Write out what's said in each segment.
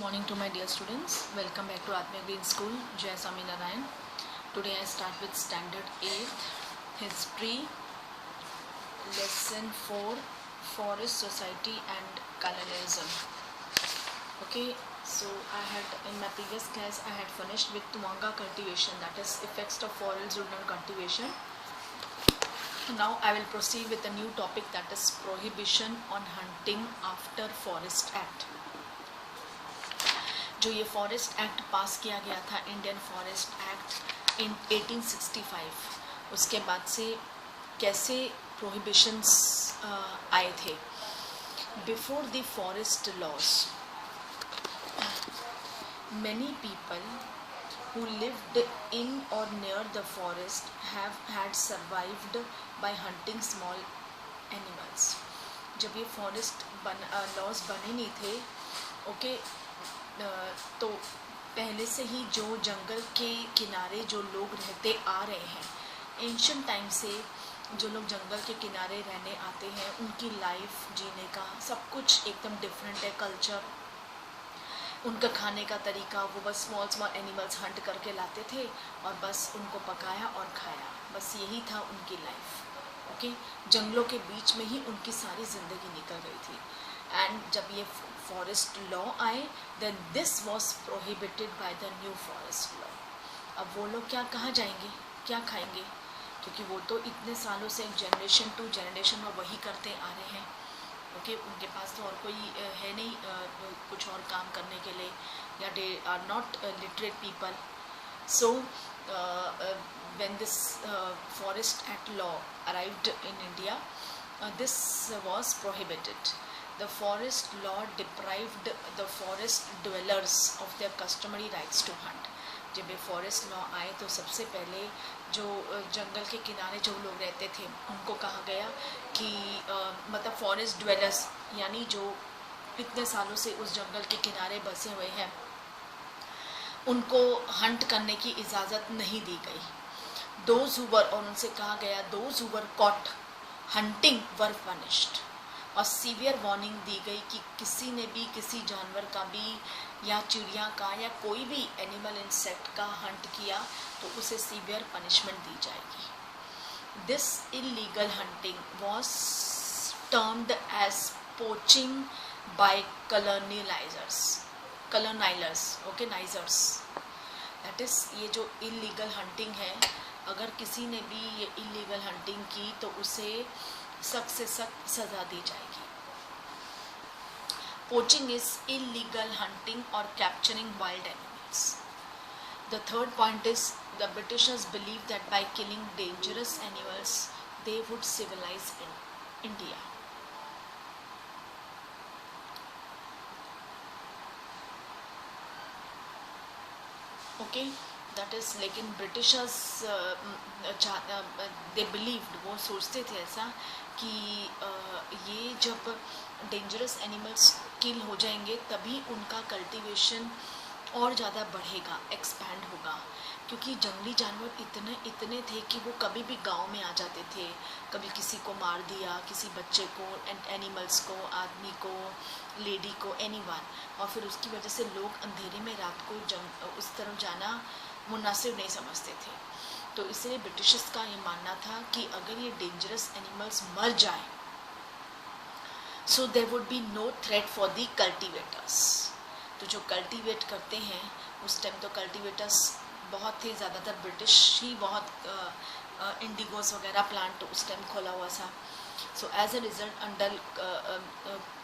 Morning to my dear students. Welcome back to Atmiya Green School, Jai Swami Narayan. Today I start with Standard 8th History, Lesson 4, Forest Society and Colonialism. Okay, so in my previous class I had finished with Tuanga cultivation, that is effects of forest rural cultivation. Now I will proceed with a new topic, that is prohibition on hunting after Forest Act. जो ये forest act पास किया गया था, Indian forest act in 1865, उसके बाद से कैसे prohibitions आए थे. Before the forest laws, many people who lived in or near the forest had survived by hunting small animals. जब ये फॉरेस्ट लॉज बने नहीं थे, ओके, तो पहले से ही जो जंगल के किनारे जो लोग रहते आ रहे हैं, एंशिएंट टाइम से जो लोग जंगल के किनारे रहने आते हैं, उनकी लाइफ जीने का सब कुछ एकदम डिफरेंट है. कल्चर, उनका खाने का तरीका, वो बस स्मॉल एनिमल्स हंट करके लाते थे और बस उनको पकाया और खाया, बस यही था उनकी लाइफ. ओके, जंगलों के बीच में ही उनकी सारी ज़िंदगी निकल गई थी. एंड जब ये फॉरेस्ट लॉ आए, then this was prohibited by the new forest law. अब वो लोग क्या कहाँ जाएंगे, क्या खाएंगे, क्योंकि वो तो इतने सालों से जनरेशन टू जनरेशन में वही करते आ रहे हैं. ओके, उनके पास तो और कोई है नहीं कुछ और काम करने के लिए, या they are not literate people. So when this forest act law arrived in India, this was prohibited. The forest law deprived the forest dwellers of their customary rights to hunt. जब ये फॉरेस्ट लॉ आए तो सबसे पहले जो जंगल के किनारे जो लोग रहते थे, उनको कहा गया कि मतलब फॉरेस्ट ड्वेलर्स, यानी जो इतने सालों से उस जंगल के किनारे बसे हुए हैं, उनको हंट करने की इजाज़त नहीं दी गई. दोज हू वर, और उनसे कहा गया, those who were caught hunting were punished. और सीवियर वार्निंग दी गई कि किसी ने भी किसी जानवर का भी या चिड़िया का या कोई भी एनिमल इंसेक्ट का हंट किया तो उसे सीवियर पनिशमेंट दी जाएगी. This illegal hunting was termed as poaching by colonisers. Okay, नाइजर्स, दैट इज़ ये जो इलीगल हंटिंग है, अगर किसी ने भी ये इलीगल हंटिंग की तो उसे सख्त से सख्त सज़ा दी जाएगी. पोचिंग इज इलीगल हंटिंग और capturing wild animals. The third point is the Britishers believe that by killing dangerous animals they would civilise in India. Okay, that is, लेकिन ब्रिटिशर्स दे बिलीव्ड, वो सोचते थे ऐसा कि ये जब डेंजरस एनिमल्स किल हो जाएंगे तभी उनका कल्टीवेशन और ज़्यादा बढ़ेगा, एक्सपैंड होगा. क्योंकि जंगली जानवर इतने थे कि वो कभी भी गांव में आ जाते थे, कभी किसी को मार दिया, किसी बच्चे को, एनिमल्स को, आदमी को, लेडी को, एनीवन, और फिर उसकी वजह से लोग अंधेरे में रात को उस तरफ जाना मुनासिब नहीं समझते थे. तो इसलिए ब्रिटिशर्स का ये मानना था कि अगर ये डेंजरस एनिमल्स मर जाए, so there would be no threat for the cultivators. तो जो कल्टीवेट करते हैं उस टाइम, तो कल्टीवेटर्स बहुत ही ज़्यादातर ब्रिटिश ही, बहुत इंडिगोस वगैरह प्लांट उस टाइम खोला हुआ था. So as a result, under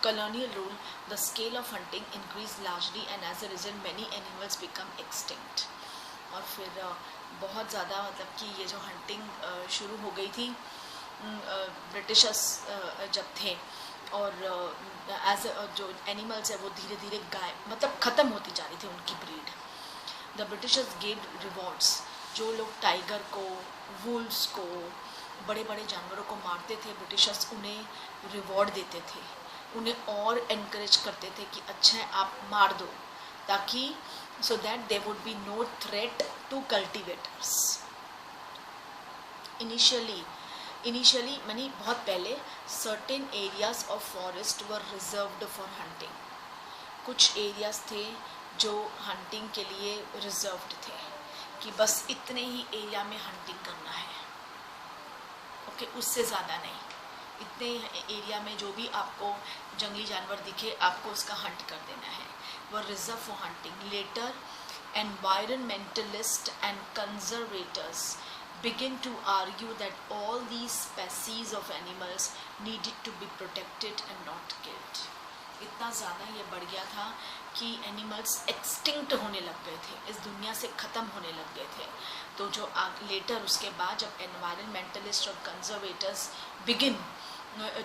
colonial rule, the scale of hunting increased largely, and as a result, many animals become extinct. और फिर बहुत ज़्यादा, मतलब कि ये जो हंटिंग शुरू हो गई थी ब्रिटिशर्स जब थे, और एज जो एनिमल्स है वो धीरे धीरे मतलब ख़त्म होती जा रही थी उनकी breed. The Britishers gave rewards. जो लोग टाइगर को, वुल्व्स को, बड़े बड़े जानवरों को मारते थे, ब्रिटिशर्स उन्हें रिवॉर्ड देते थे, उन्हें और एनकरेज करते थे कि अच्छा है आप मार दो, ताकि so that there would be no threat to cultivators. Initially मानी बहुत पहले, certain areas of forest were reserved for hunting. कुछ एरियाज थे जो हंटिंग के लिए रिजर्व्ड थे कि बस इतने ही एरिया में हंटिंग करना है, ओके, उससे ज़्यादा नहीं। इतने एरिया में जो भी आपको जंगली जानवर दिखे आपको उसका हंट कर देना है, वो reserve for hunting. Later environmentalists and conservators begin to argue that all these species of animals needed to be protected and not killed. इतना ज़्यादा ये बढ़ गया था कि एनिमल्स एक्सटिंक्ट होने लग गए थे, इस दुनिया से ख़त्म होने लग गए थे। तो जो लेटर उसके बाद जब एनवायरमेंटलिस्ट और कंजर्वेटर्स बिगिन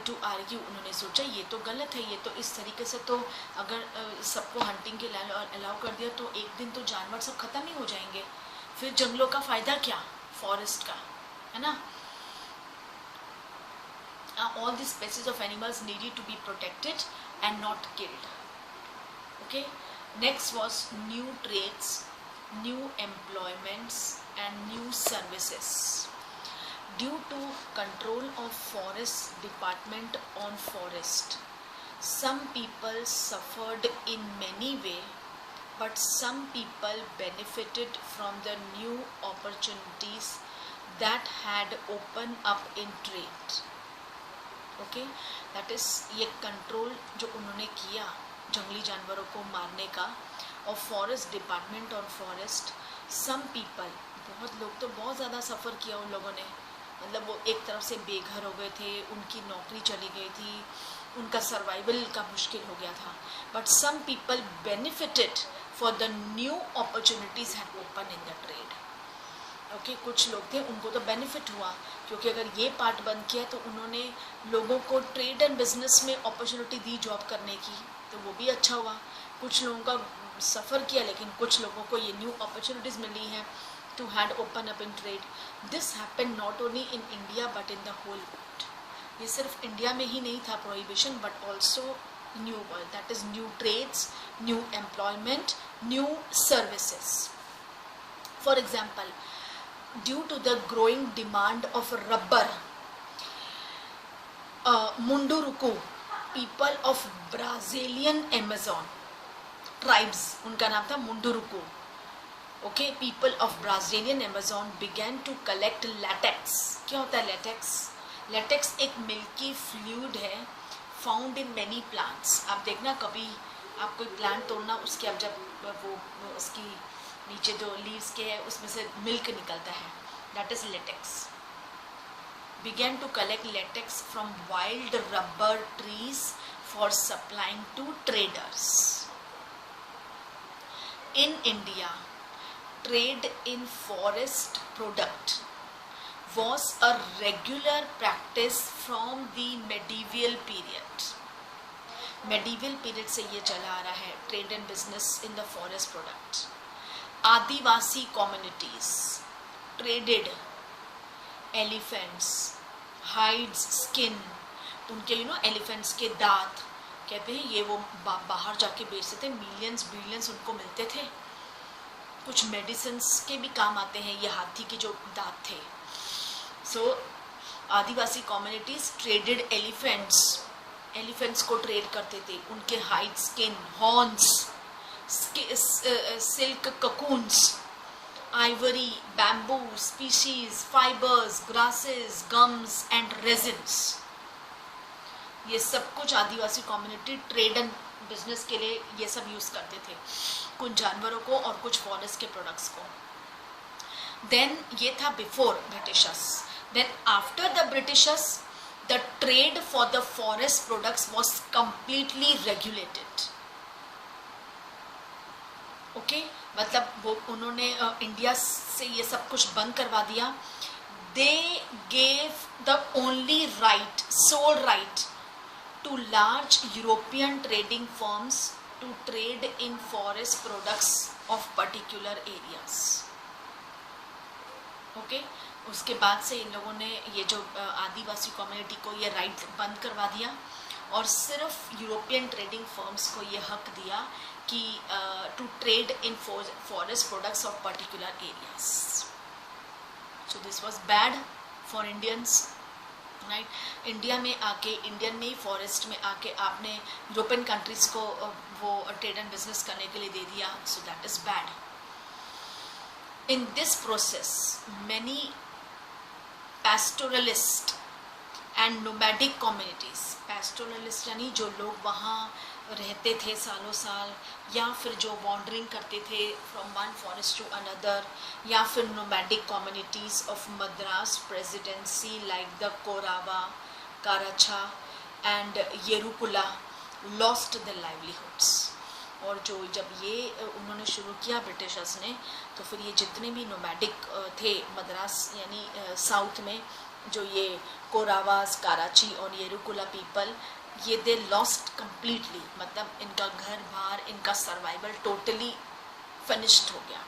टू आर्ग्यू, उन्होंने सोचा ये तो गलत है, ये तो इस तरीके से तो अगर सबको हंटिंग के अलाउ कर दिया तो एक दिन तो जानवर सब ख़त्म ही हो जाएंगे, फिर जंगलों का फ़ायदा क्या, फॉरेस्ट का, है ना। All these species of animals needed to be protected and not killed. Okay, next was new trades, new employments and new services. Due to control of forest department on forest, some people suffered in many ways, but some people benefited from the new opportunities that had opened up in trade. Okay, that is ये control जो उन्होंने किया जंगली जानवरों को मारने का और forest department on forest, some people, बहुत लोग तो बहुत ज़्यादा सफ़र किया उन लोगों ने, मतलब वो एक तरफ से बेघर हो गए थे, उनकी नौकरी चली गई थी, उनका सर्वाइवल का मुश्किल हो गया था, but some people benefited for the new opportunities had open in the trade. Okay, कुछ लोग थे उनको तो बेनिफिट हुआ क्योंकि अगर ये पार्ट बंद किया तो उन्होंने लोगों को ट्रेड एंड बिजनेस में अपॉर्चुनिटी दी जॉब करने की, तो वो भी अच्छा हुआ। कुछ लोगों का सफ़र किया लेकिन कुछ लोगों को ये न्यू अपॉर्चुनिटीज़ मिली हैं to had open up in trade. This happen not only in India but in the whole world. ये सिर्फ इंडिया में ही नहीं था prohibition, but also new world, that is new trades, new employment, new services. For example, due to the growing demand of rubber, Munduruku, people of Brazilian Amazon tribes, उनका नाम था Munduruku, okay, people of Brazilian Amazon began to collect latex। क्या होता है latex? latex एक milky fluid है found in many plants. आप देखना कभी आप कोई प्लांट तोड़ना, उसके अब जब वो उसकी नीचे जो लीव्स के है उसमें से मिल्क निकलता है, that is latex. began to collect latex from wild rubber trees for supplying to traders. In India, trade in forest product was a regular practice from the medieval period. medieval period से ये चला आ रहा है trade and business in the forest product. Adivasi communities traded elephants, hides, skin, उनके elephants के दांत, कहते हैं ये वो बाहर जाके बेचते थे, मिलियंस बिलियंस उनको मिलते थे। कुछ मेडिसिन्स के भी काम आते हैं ये हाथी के जो दांत थे। सो आदिवासी कम्युनिटीज ट्रेडेड एलिफेंट्स को ट्रेड करते थे, उनके hide, skin, horns, silk cocoons, Ivory, bamboo species, fibres, grasses, gums and resins, ये सब कुछ आदिवासी कम्युनिटी ट्रेड एंड बिजनेस के लिए ये सब यूज करते थे, कुछ जानवरों को और कुछ फॉरेस्ट के प्रोडक्ट्स को। देन ये था before Britishers. Then after the Britishers the trade for the forest products was completely regulated. Okay, मतलब वो उन्होंने इंडिया से ये सब कुछ बंद करवा दिया। They gave the only right, sole right to large European trading firms to trade in forest products of particular areas. Okay? उसके बाद से इन लोगों ने ये जो आदिवासी कम्युनिटी को ये राइट बंद करवा दिया और सिर्फ यूरोपियन ट्रेडिंग फर्म्स को ये हक दिया कि to trade in forest products of particular areas. So this was bad for Indians. Right. India में आके, इंडियन में ही फॉरेस्ट में आके आपने यूरोपियन कंट्रीज को वो ट्रेड एंड बिजनेस करने के लिए दे दिया, so that is bad. In this process many pastoralist and nomadic communities, pastoralist यानी जो लोग वहाँ रहते थे सालों साल, या फिर जो वॉन्डरिंग करते थे from one forest to another, या फिर nomadic communities of Madras presidency like the Korava, Karacha and Yerukula lost the livelihoods. और जो जब ये उन्होंने शुरू किया ब्रिटिशर्स ने, तो फिर ये जितने भी नोमैडिक थे मद्रास यानी साउथ में, जो ये कोरावास, कराची और येरुकुला पीपल, ये दे लॉस्ट कम्प्लीटली, मतलब इनका घर बार, इनका सर्वाइवल टोटली फिनिश्ड हो गया।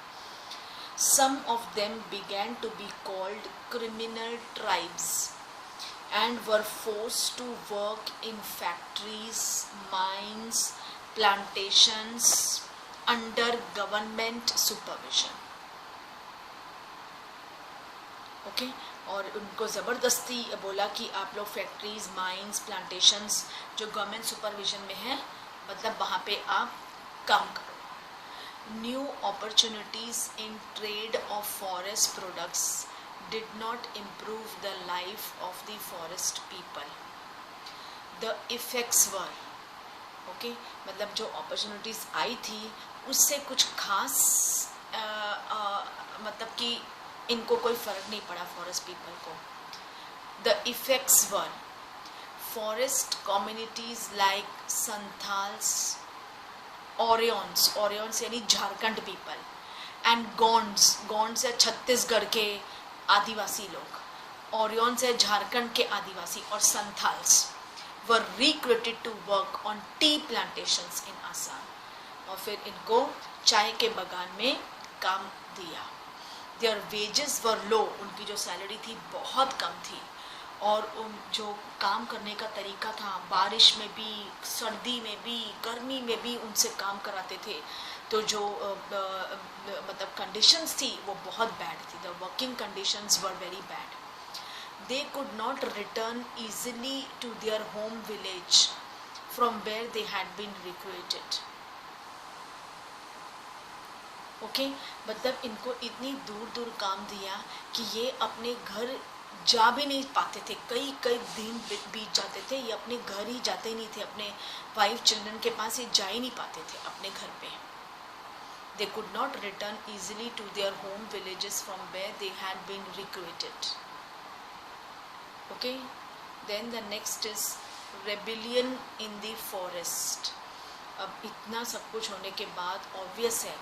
Some of them began to be called criminal tribes and were forced to work in factories, mines, plantations under government supervision. Okay और उनको ज़बरदस्ती बोला कि आप लोग फैक्ट्रीज, माइंस, प्लांटेशंस जो गवर्नमेंट सुपरविजन में है, मतलब वहाँ पे आप काम करो। New opportunities in trade off forest products did not improve the life of the forest people. The effects were, okay, मतलब जो opportunities आई थी उससे कुछ खास मतलब कि इनको कोई फर्क नहीं पड़ा forest people को। The effects were forest communities like Santhals, Orions यानी झारखंड people, and Gonds है छत्तीसगढ़ के आदिवासी लोग, ओरियंस है झारखंड के आदिवासी, और Santhals were recruited to work on tea plantations in Assam, और फिर इनको चाय के बागान में काम दिया। देयर वेजेस वर लो, उनकी जो सैलरी थी बहुत कम थी, और उन जो काम करने का तरीका था, बारिश में भी, सर्दी में भी, गर्मी में भी उनसे काम कराते थे, तो जो मतलब कंडीशंस थी वो बहुत बैड थी। The working conditions were very bad. They could not return easily to their home village from where they had been recruited. Okay, मतलब इनको इतनी दूर दूर काम दिया कि ये अपने घर जा भी नहीं पाते थे, कई कई दिन बीत जाते थे, ये अपने घर ही जाते नहीं थे, अपने वाइफ चिल्ड्रन के पास ये जा ही नहीं पाते थे अपने घर पे। They could not return easily to their home villages from where they had been recruited. Okay, then the next is rebellion in the forest. अब इतना सब कुछ होने के बाद ऑब्वियस है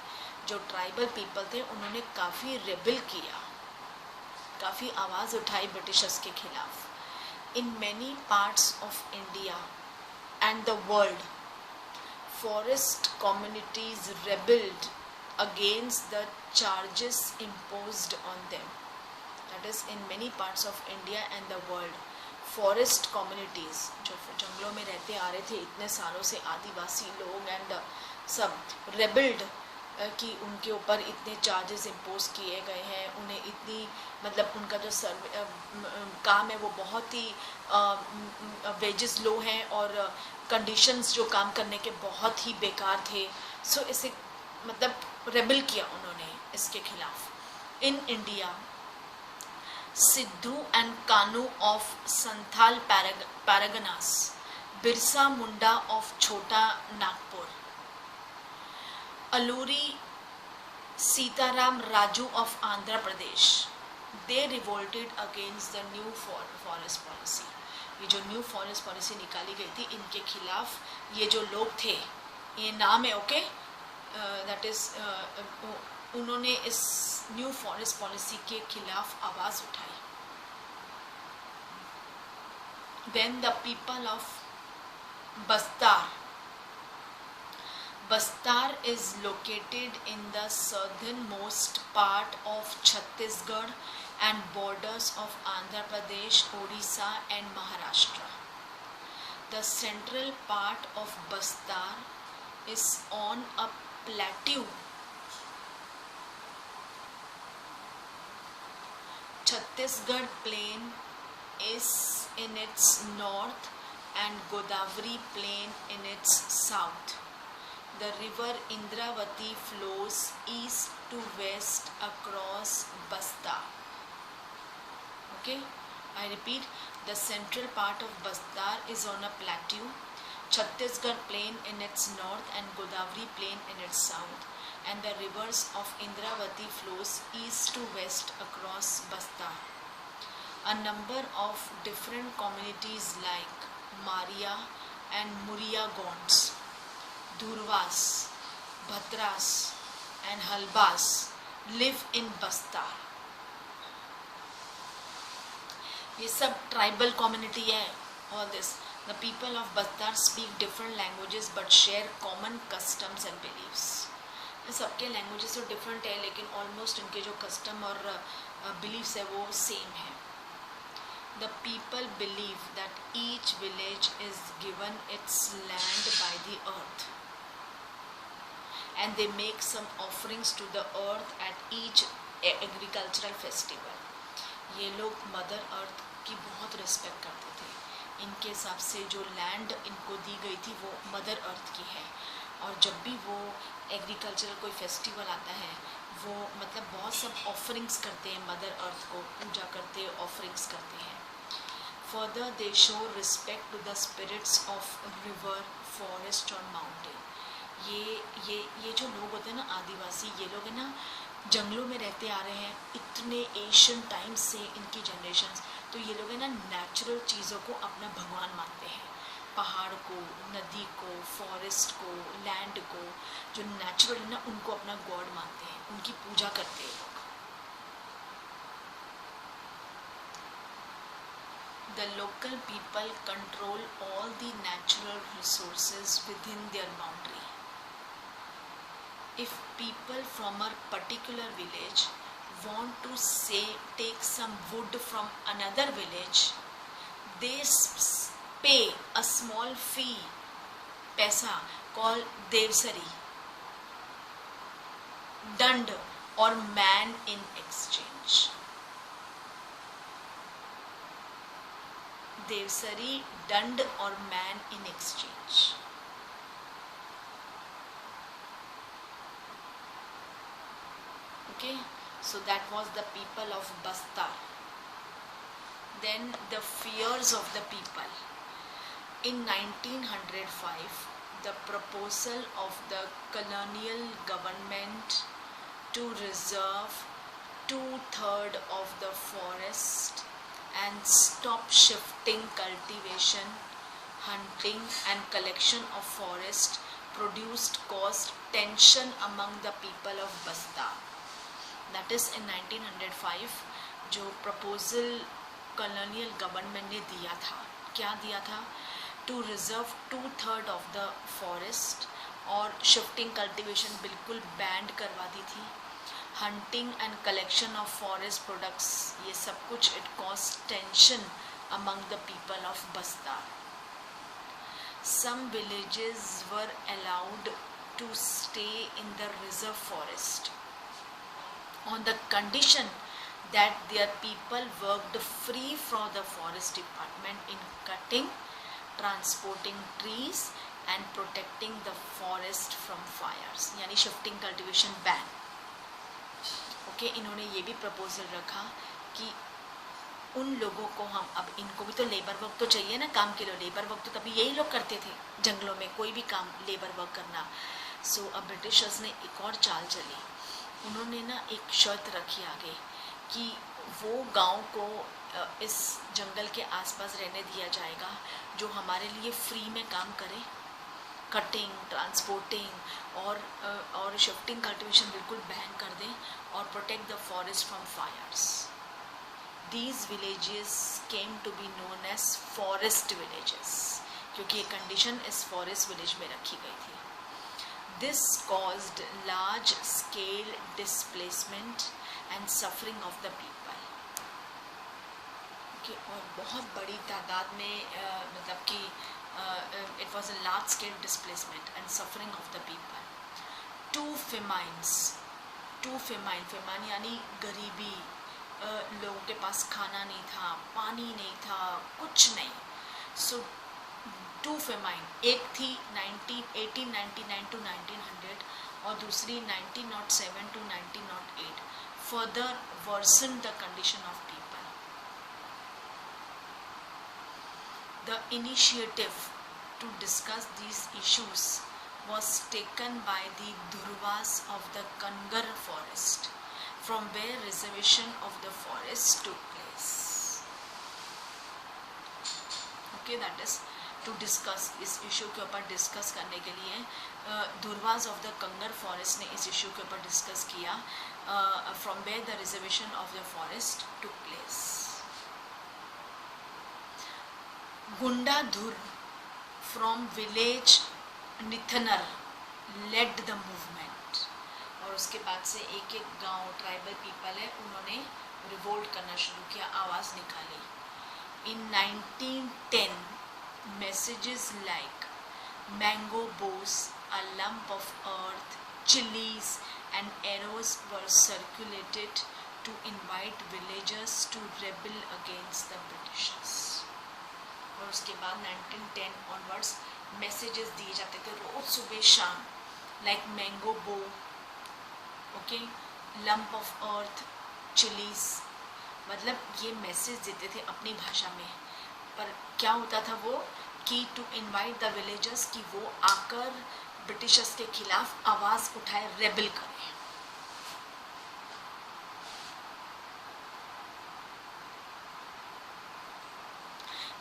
जो ट्राइबल पीपल थे उन्होंने काफ़ी रेबल किया, काफ़ी आवाज़ उठाई ब्रिटिशर्स के खिलाफ। In many parts of India and the world forest communities rebelled against the charges imposed on them. That is, in many parts of India and the world, forest communities जो जंगलों में रहते आ रहे थे इतने सालों से, आदिवासी लोग एंड सब rebelled कि उनके ऊपर इतने चार्जेस इम्पोज किए गए हैं, उन्हें इतनी मतलब उनका जो काम है वो बहुत ही वेजेस लो हैं और कंडीशंस जो काम करने के बहुत ही बेकार थे। सो इसे मतलब रेबल किया उन्होंने इसके खिलाफ। In India Sidhu and Kanu of Santhal Parganas, Birsa Munda of Chota Nagpur, Alluri Sitarama Raju of Andhra Pradesh, they revolted against the new forest policy. ये जो न्यू फॉरेस्ट पॉलिसी निकाली गई थी इनके खिलाफ ये जो लोग थे, ये नाम है ओके, दैट इज उन्होंने इस न्यू फॉरेस्ट पॉलिसी के खिलाफ आवाज़ उठाई। Then the people of Bastar is located in the southernmost part of Chhattisgarh and borders of Andhra Pradesh, Odisha and Maharashtra. The central part of Bastar is on a plateau. Chhattisgarh plain is in its north and Godavari plain in its south. The river Indravati flows east to west across Basta. Okay, I repeat, the central part of Bastar is on a plateau. Chhattisgarh plain in its north and Godavari plain in its south, and the rivers of Indravati flows east to west across Bastar. A number of different communities like Maria and Muria Gonds, Durvas, Bhatras and Halbas live in Bastar. ये सब tribal community है. All this, the people of Bastar speak different languages but share common customs and beliefs. सबके languages तो different है लेकिन almost इनके जो custom और बिलीव्स है वो सेम है. The people believe that each village is given its land by the earth, and they make some offerings to the earth at each agricultural festival. ये लोग मदर अर्थ की बहुत रिस्पेक्ट करते थे. इनके हिसाब से जो लैंड इनको दी गई थी वो मदर अर्थ की है, और जब भी वो एग्रीकल्चरल कोई फेस्टिवल आता है वो मतलब बहुत सब ऑफरिंग्स करते हैं, मदर अर्थ को पूजा करते हैं, ऑफरिंग्स करते हैं. Further, they show respect to the spirits of river, forest और mountain. ये जो लोग होते हैं ना आदिवासी, ये लोग है ना जंगलों में रहते आ रहे हैं इतने एशियन टाइम से, इनकी जनरेशन्स, तो ये लोग है ना नेचुरल चीज़ों को अपना भगवान मानते हैं. पहाड़ को, नदी को, फॉरेस्ट को, लैंड को, जो नेचुरल है ना उनको अपना गॉड मानते हैं, उनकी पूजा करते हैं. The local people control all the natural resources within their boundary. If people from a particular village want to say take some wood from another village, they pay a small fee, paisa, called devsari, dand or man in exchange. Devsari, dand or man in exchange. Okay, so that was the people of Bastar. Then the fears of the people. In 1905, the proposal of the colonial government to reserve 2/3 of the forest and stop shifting cultivation, hunting and collection of forest caused tension among the people of Bastar. That is in 1905 जो proposal colonial government ने दिया था, क्या दिया था? To reserve 2/3 of the forest, और shifting cultivation बिल्कुल banned करवा दी थी. Hunting and collection of forest products, ये सब कुछ it caused tension among the people of Bastar. Some villages were allowed to stay in the reserve forest on the condition that their people worked free from the forest department in cutting, transporting trees and protecting the forest from fires. यानी shifting cultivation ban. Okay, इन्होंने ये भी proposal रखा कि उन लोगों को हम, अब इनको भी तो लेबर वर्क तो चाहिए ना काम के लिए, लेबर वर्क तो तभी यही लोग करते थे जंगलों में, कोई भी काम लेबर वर्क करना. सो अब ब्रिटिशर्स ने एक और चाल चली. उन्होंने ना एक शर्त रखी आगे कि वो गांव को इस जंगल के आसपास रहने दिया जाएगा जो हमारे लिए फ्री में काम करे, कटिंग, ट्रांसपोर्टिंग और शिफ्टिंग कल्टीवेशन बिल्कुल बैन कर दें, और protect the forest from fires. These villages came to be known as forest villages, क्योंकि ये कंडीशन इस फॉरेस्ट विलेज में रखी गई थी. This caused large scale displacement and suffering of the people. Okay, और बहुत बड़ी तादाद में मतलब कि it was a large scale displacement and suffering of the people. Two famine यानी गरीबी, लोगों के पास खाना नहीं था, पानी नहीं था, कुछ नहीं. सो टू फेमाइन, एक थी 1899 टू 1900 और दूसरी 1907 to 1908, further worsen the condition of people. The initiative to discuss these issues was taken by the Durvas of the Kangar forest, from where reservation of the forest took place. Okay, that is to discuss. इस issue के ऊपर discuss करने के लिए Durvas of the Kangar forest ने इस issue के ऊपर discuss किया, from where the reservation of the forest took place. Gundadhur from village Nethanar led the movement. और उसके बाद से एक एक गांव, ट्राइबल पीपल है, उन्होंने रिवोल्ट करना शुरू किया, आवाज़ निकाली. In 1910 messages like mango boughs, a lump of earth, chillies and arrows were circulated to invite villagers to rebel against the Britishers. और उसके बाद 1910 ऑनवर्ड्स मैसेजेस दिए जाते थे रोज सुबह शाम, लाइक मैंगो बो, okay, lump of earth, chillies. मतलब ये मैसेज देते थे अपनी भाषा में. पर क्या होता था वो कि टू इनवाइट द विलेजर्स, कि वो आकर ब्रिटिशर्स के खिलाफ आवाज़ उठाए, रेबल करें.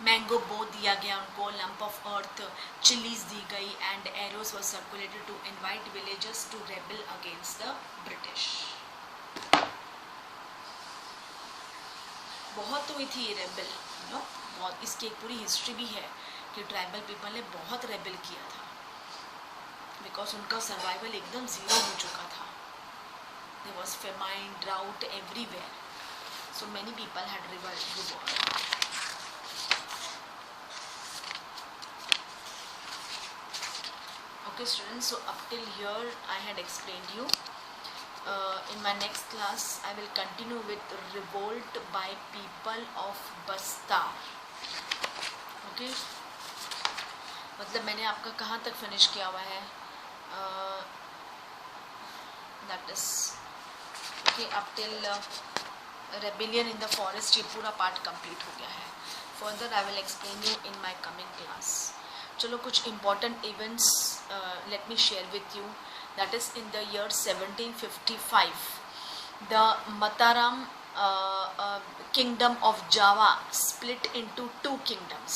मैंगो बो दिया गया उनको, लंप ऑफ अर्थ, चिलीज दी गई, and arrows were circulated to invite villagers to rebel against the British. बहुत हुई थी ये रेबल, नो, बहुत. इसकी एक पूरी हिस्ट्री भी है कि ट्राइबल पीपल ने बहुत रेबल किया था, बिकॉज उनका सर्वाइवल एकदम ज़ीरो हो चुका था. There was famine, drought everywhere, so many people had revolt. Okay students, so up till here I had explained you. In my next class I will continue with revolt by people of Bastar. Okay, मतलब मैंने आपका कहाँ तक finish किया हुआ है, that is okay, up till rebellion in the forest, ये पूरा पार्ट कंप्लीट हो गया है. Further I will explain you in my coming class. चलो कुछ important events let me share with you. That is in the year 1755 the Mataram kingdom of Java split into two kingdoms.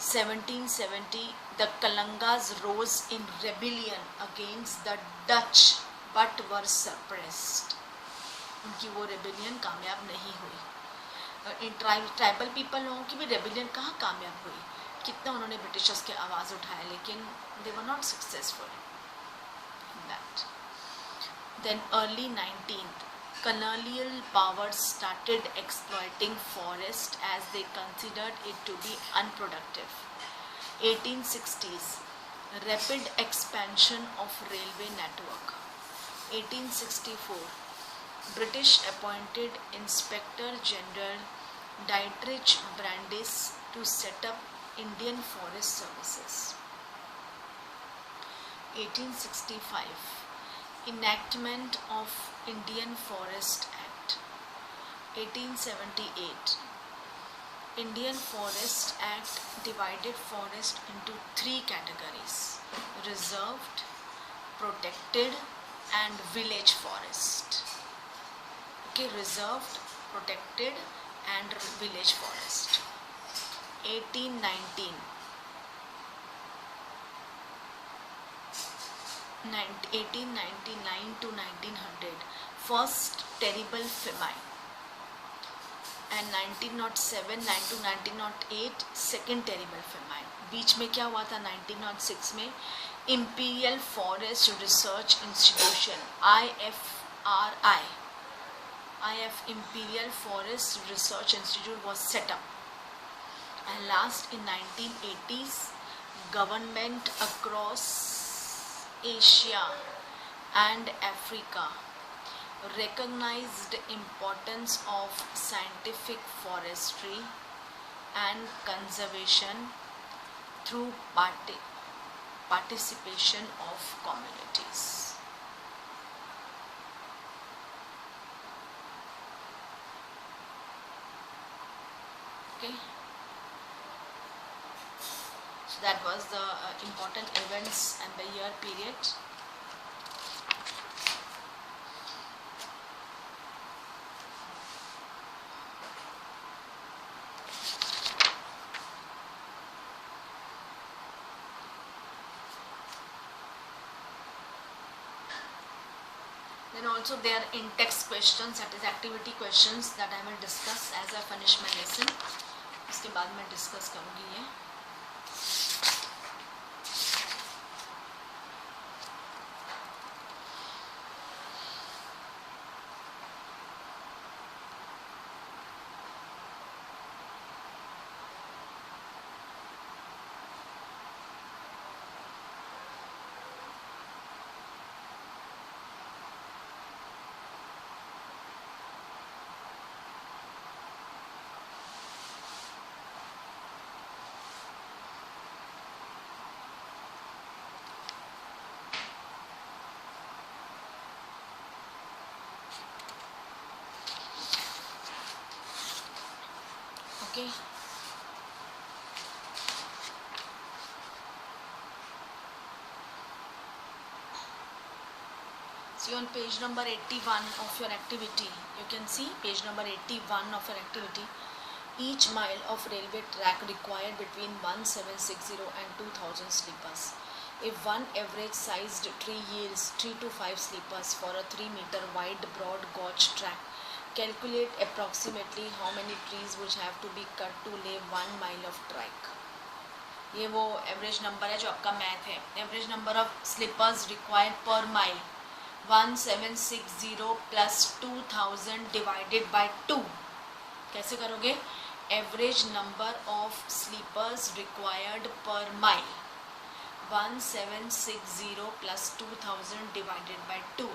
1770 the Kalangs rose in rebellion against the Dutch but were suppressed. उनकी वो rebellion कामयाब नहीं हुई. In tribal people लोगों की भी rebellion कहाँ कामयाब हुई, कितना उन्होंने ब्रिटिशर्स के आवाज़ उठाया, लेकिन they were not successful in that. Then early 19th colonial powers started exploiting forest as they considered it to be unproductive. 1860s rapid expansion of railway network. 1864 British appointed Inspector General Dietrich Brandis to set up Indian Forest Services. 1865 Enactment of Indian Forest Act. 1878 Indian Forest Act divided forest into three categories: reserved, protected and village forest. Okay, reserved, protected and village forest. 1819 1899 to 1900 first terrible famine, and 1907 to 1908 second terrible famine. बीच में क्या हुआ था 1906 में Imperial Forest Research Institution IF Imperial Forest Research Institute was set up. And last in 1980s government across Asia and Africa recognized importance of scientific forestry and conservation through participation of communities. Okay, so that was the important events and the year period. Then also there are in-text questions, that is activity questions, that I will discuss as I finish my lesson. उसके बाद मैं discuss करूँगी ये. Okay. See on page number 81 of your activity, you can see page number 81 of your activity. Each mile of railway track required between 1760 and 2000 sleepers. If one average sized tree yields 3 to 5 sleepers for a 3 meter wide broad gauge track, calculate approximately how many trees would have to be cut to lay 1 mile of track. ये वो average number है जो आपका math है. Average number of sleepers required per mile 1760 plus 2000 divided by 2. कैसे करोगे? Average number of sleepers required per mile 1760 plus 2000 divided by 2.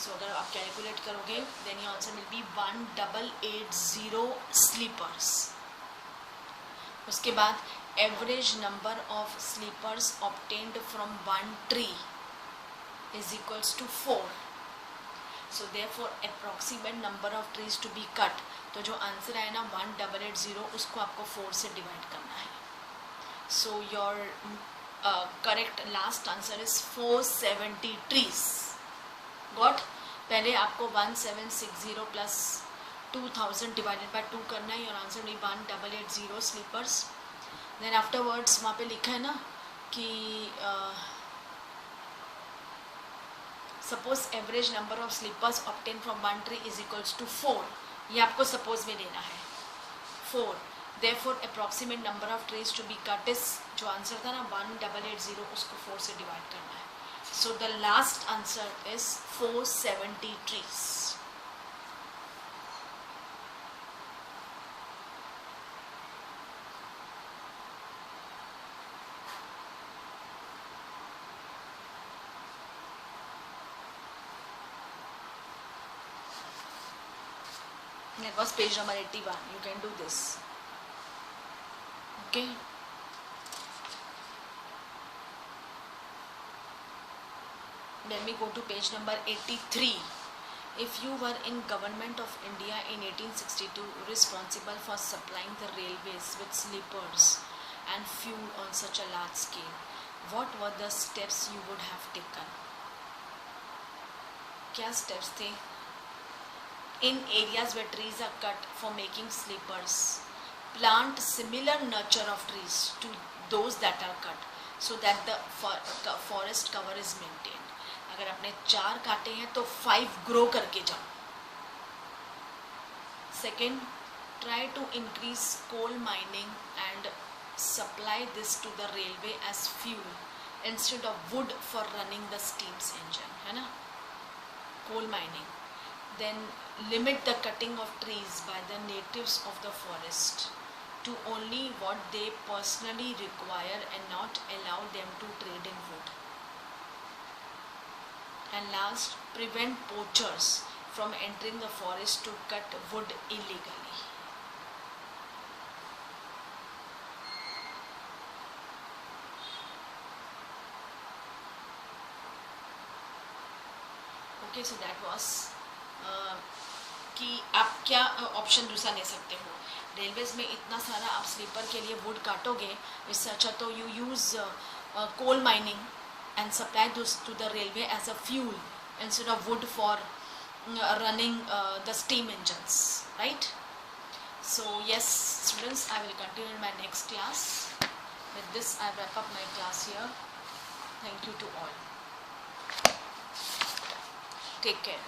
So अगर आप कैलकुलेट करोगे then your answer will be 1880 sleepers. उसके बाद average number of sleepers obtained from one tree is equals to 4. So therefore approximate number of trees to be cut. तो जो answer आया ना 1880 उसको आपको 4 से डिवाइड करना है. So your correct last answer is 470 trees. Got? पहले आपको 1760 प्लस 2000 डिवाइडेड बाय 2 करना है. Your answer will 1880 sleepers. Then afterwards वहाँ पे लिखा है ना कि suppose average number of sleepers obtain from one tree is equals to 4. ये आपको सपोज में लेना है 4. Therefore approximate number of trees to be cut is, जो आंसर था ना 1880, उसको 4 से डिवाइड करना है. So the last answer is 470 trees. That was page number 81. You can do this. Okay. Then we go to page number 83. If you were in government of India in 1862 responsible for supplying the railways with sleepers and fuel on such a large scale, what were the steps you would have taken? क्या steps थे? In areas where trees are cut for making sleepers, plant similar nurture of trees to those that are cut so that the forest cover is maintained. अगर आपने 4 काटे हैं तो 5 grow करके जाओ. Second, try to increase coal mining and supply this to the railway as fuel instead of wood for running the steams engine. है ना, coal mining. Then limit the cutting of trees by the natives of the forest to only what they personally require and not allow them to trade in wood. And last, prevent poachers from entering the forest to cut wood illegally? Okay, so that was कि आप क्या option दूसरा ले सकते हो. Railways में इतना सारा आप स्लीपर के लिए वुड काटोगे, इससे अच्छा तो you use coal mining and supply those to the railway as a fuel instead of wood for running the steam engines, right? So yes students, I will continue in my next class. With this I wrap up my class here. Thank you to all. Take care.